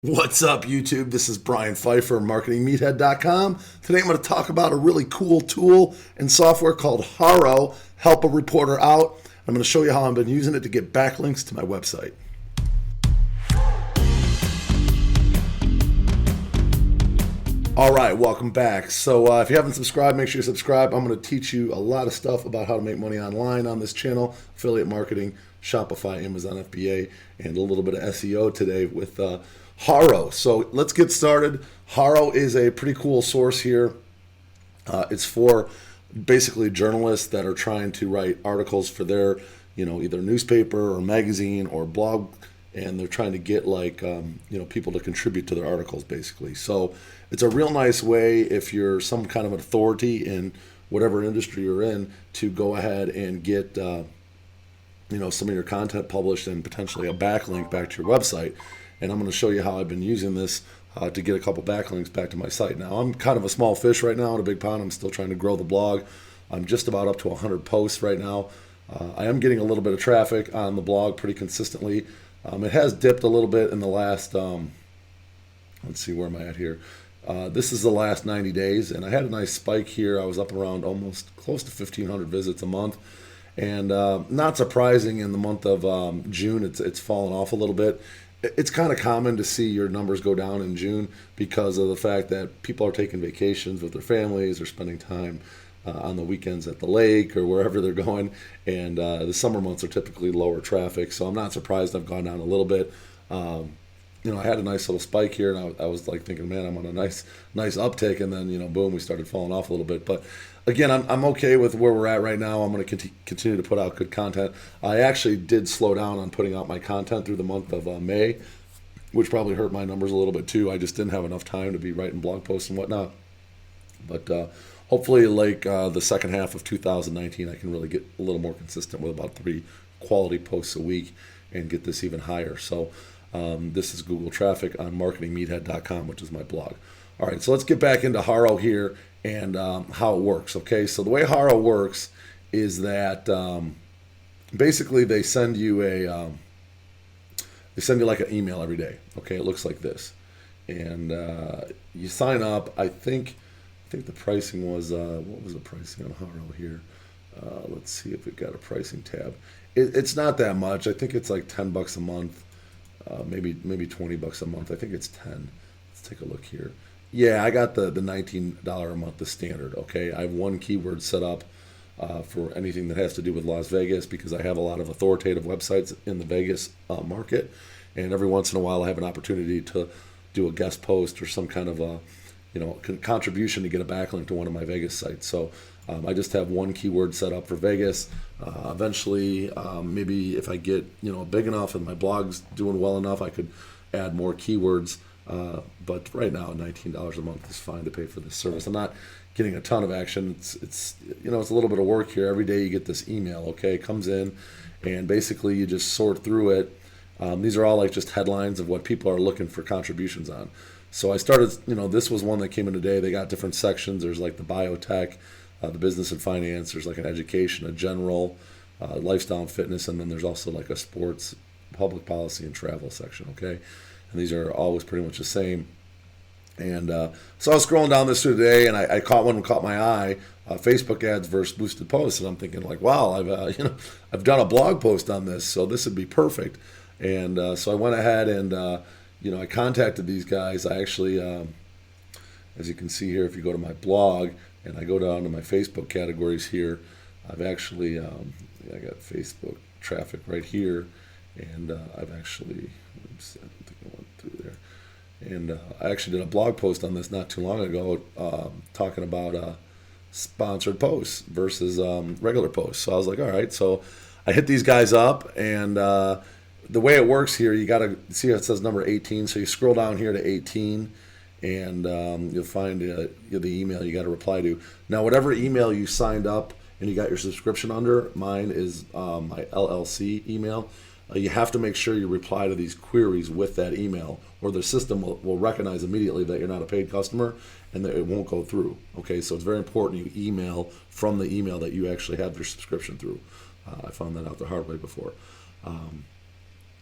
What's up, YouTube? This is Brian Pfeiffer, marketingmeathead.com. Today I'm going to talk about a really cool tool and software called Haro, Help a Reporter Out. I'm going to show you how I've been using it to get backlinks to my website. All right, welcome back. So if you haven't subscribed, make sure you subscribe. I'm going to teach you a lot of stuff about how to make money online on this channel, affiliate marketing, Shopify, Amazon FBA, and a little bit of SEO today with Haro. So let's get started. Haro is a pretty cool source here. It's for basically journalists that are trying to write articles for their, either newspaper or magazine or blog, and they're trying to get people to contribute to their articles basically. So it's a real nice way if you're some kind of an authority in whatever industry you're in to go ahead and get some of your content published and potentially a backlink back to your website. And I'm going to show you how I've been using this to get a couple backlinks back to my site. Now, I'm kind of a small fish right now in a big pond. I'm still trying to grow the blog. I'm just about up to 100 posts right now. I am getting a little bit of traffic on the blog pretty consistently. It has dipped a little bit in the last, let's see, where am I at here? This is the last 90 days, and I had a nice spike here. I was up around almost close to 1,500 visits a month. And not surprising, in the month of June, it's fallen off a little bit. It's kind of common to see your numbers go down in June because of the fact that people are taking vacations with their families or spending time on the weekends at the lake or wherever they're going. And the summer months are typically lower traffic, so I'm not surprised I've gone down a little bit. I had a nice little spike here, and I was like thinking, man, I'm on a nice uptick, and then boom, we started falling off a little bit. But again, I'm okay with where we're at right now. I'm going to continue to put out good content. I actually did slow down on putting out my content through the month of May, which probably hurt my numbers a little bit too. I just didn't have enough time to be writing blog posts and whatnot. But hopefully, the second half of 2019, I can really get a little more consistent with about 3 quality posts a week and get this even higher. So this is Google traffic on marketingmeathead.com, which is my blog. All right, so let's get back into Haro here and how it works. Okay, so the way Haro works is that basically they send you like an email every day. Okay, it looks like this, and you sign up. I think the pricing was what was the pricing on Haro here? Let's see if it got a pricing tab. It's not that much. I think it's like $10 a month. Maybe $20 a month. I think it's 10. Let's take a look here. Yeah, I got the $19 a month, the standard. Okay, I have one keyword set up for anything that has to do with Las Vegas because I have a lot of authoritative websites in the Vegas market, and every once in a while I have an opportunity to do a guest post or some kind of a contribution to get a backlink to one of my Vegas sites. So I just have one keyword set up for Vegas. Eventually, maybe if I get big enough and my blog's doing well enough, I could add more keywords. But right now, $19 a month is fine to pay for this service. I'm not getting a ton of action. It's a little bit of work here. Every day you get this email. Okay, it comes in, and basically you just sort through it. These are all like just headlines of what people are looking for contributions on. So I started, this was one that came in today. They got different sections. There's like the biotech, the business and finance. There's like an education, a general, lifestyle and fitness, and then there's also like a sports, public policy, and travel section. Okay, and these are always pretty much the same. And so I was scrolling down this today, and I caught one that caught my eye: Facebook ads versus boosted posts. And I'm thinking like, wow, I've done a blog post on this, so this would be perfect. And so I went ahead and I contacted these guys. I actually, as you can see here, if you go to my blog and I go down to my Facebook categories here, I've actually, I got Facebook traffic right here, and I've actually, oops, I don't think I went through there. And I actually did a blog post on this not too long ago, talking about sponsored posts versus regular posts. So I was like, all right, so I hit these guys up, and the way it works here, you got to see how it says number 18. So you scroll down here to 18, and you'll find the email you got to reply to. Now, whatever email you signed up and you got your subscription under, mine is my LLC email. You have to make sure you reply to these queries with that email, or the system will recognize immediately that you're not a paid customer and that it won't go through. Okay, so it's very important you email from the email that you actually have your subscription through. I found that out the hard way before.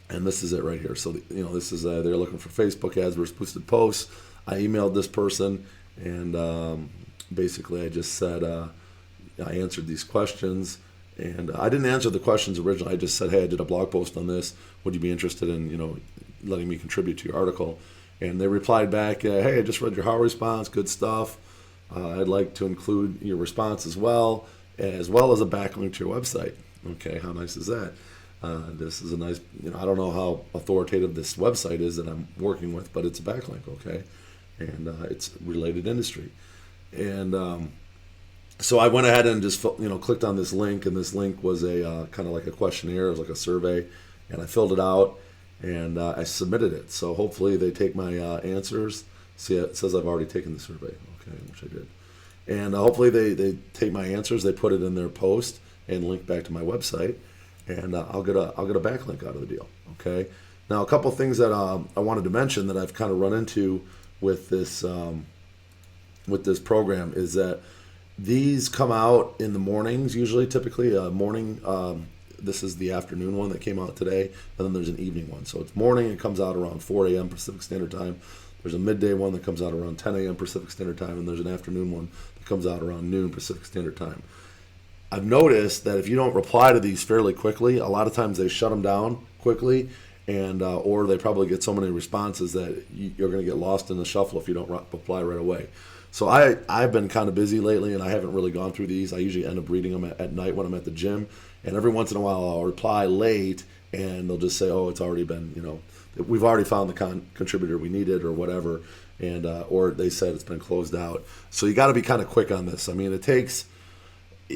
And this is it right here. So, this is, they're looking for Facebook ads versus boosted posts. I emailed this person, and basically I just said, I answered these questions. And I didn't answer the questions originally. I just said, hey, I did a blog post on this. Would you be interested in, letting me contribute to your article? And they replied back, hey, I just read your Haro response. Good stuff. I'd like to include your response as well as a backlink to your website. Okay, how nice is that? This is a nice, I don't know how authoritative this website is that I'm working with, but it's a backlink, okay? And it's related industry. And so I went ahead and just, clicked on this link, and this link was a kind of like a questionnaire. It was like a survey, and I filled it out, and I submitted it. So hopefully they take my answers. See, it says I've already taken the survey, okay, which I did. And hopefully they take my answers, they put it in their post, and link back to my website, and I'll get a backlink out of the deal, okay? Now, a couple things that I wanted to mention that I've kind of run into with this program is that these come out in the mornings, usually, typically morning. This is the afternoon one that came out today, and then there's an evening one. So it's morning, it comes out around 4 a.m. Pacific Standard Time. There's a midday one that comes out around 10 a.m. Pacific Standard Time, and there's an afternoon one that comes out around noon Pacific Standard Time. I've noticed that if you don't reply to these fairly quickly, a lot of times they shut them down quickly, and or they probably get so many responses that you're going to get lost in the shuffle if you don't reply right away. So I've been kind of busy lately, and I haven't really gone through these. I usually end up reading them at night when I'm at the gym, and every once in a while I'll reply late, and they'll just say, oh, it's already been, we've already found the contributor we needed or whatever, and or they said it's been closed out. So you got to be kind of quick on this. I mean, it takes,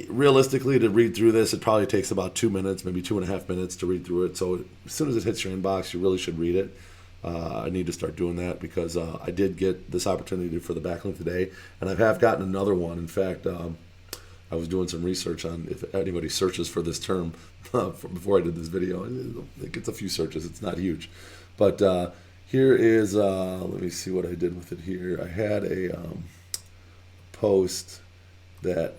realistically, to read through this, it probably takes about 2 minutes, maybe 2.5 minutes to read through it. So as soon as it hits your inbox, you really should read it. I need to start doing that because I did get this opportunity for the backlink today, and I have gotten another one. In fact, I was doing some research on if anybody searches for this term before I did this video. It gets a few searches. It's not huge. But here is, let me see what I did with it here. I had a post that,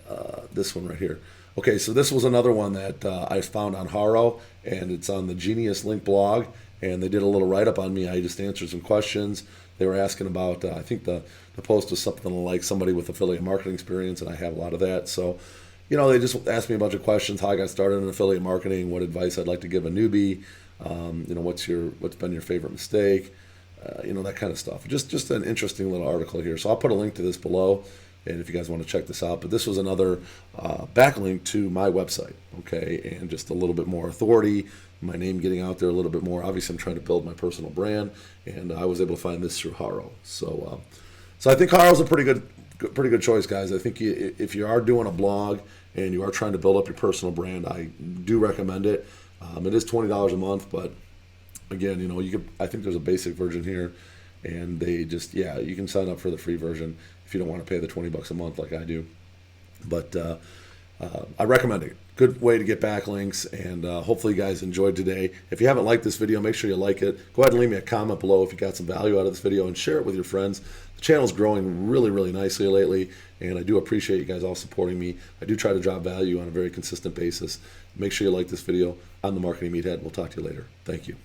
this one right here. Okay, so this was another one that I found on Haro, and it's on the Genius Link blog, and they did a little write-up on me. I just answered some questions. They were asking about, I think the post was something like somebody with affiliate marketing experience, and I have a lot of that. So, they just asked me a bunch of questions, how I got started in affiliate marketing, what advice I'd like to give a newbie, what's been your favorite mistake, that kind of stuff. Just an interesting little article here. So I'll put a link to this below, and if you guys want to check this out. But this was another backlink to my website, okay, and just a little bit more authority, my name getting out there a little bit more. Obviously, I'm trying to build my personal brand, and I was able to find this through Haro. So I think Haro's a pretty good choice, guys. I think if you are doing a blog and you are trying to build up your personal brand, I do recommend it. It is $20 a month, but again, I think there's a basic version here, and they just, you can sign up for the free version if you don't want to pay the $20 a month like I do. But I recommend it. Good way to get backlinks, and hopefully you guys enjoyed today. If you haven't liked this video, make sure you like it. Go ahead and leave me a comment below if you got some value out of this video, and share it with your friends. The channel's growing really, really nicely lately, and I do appreciate you guys all supporting me. I do try to drop value on a very consistent basis. Make sure you like this video. I'm the Marketing Meathead. We'll talk to you later. Thank you.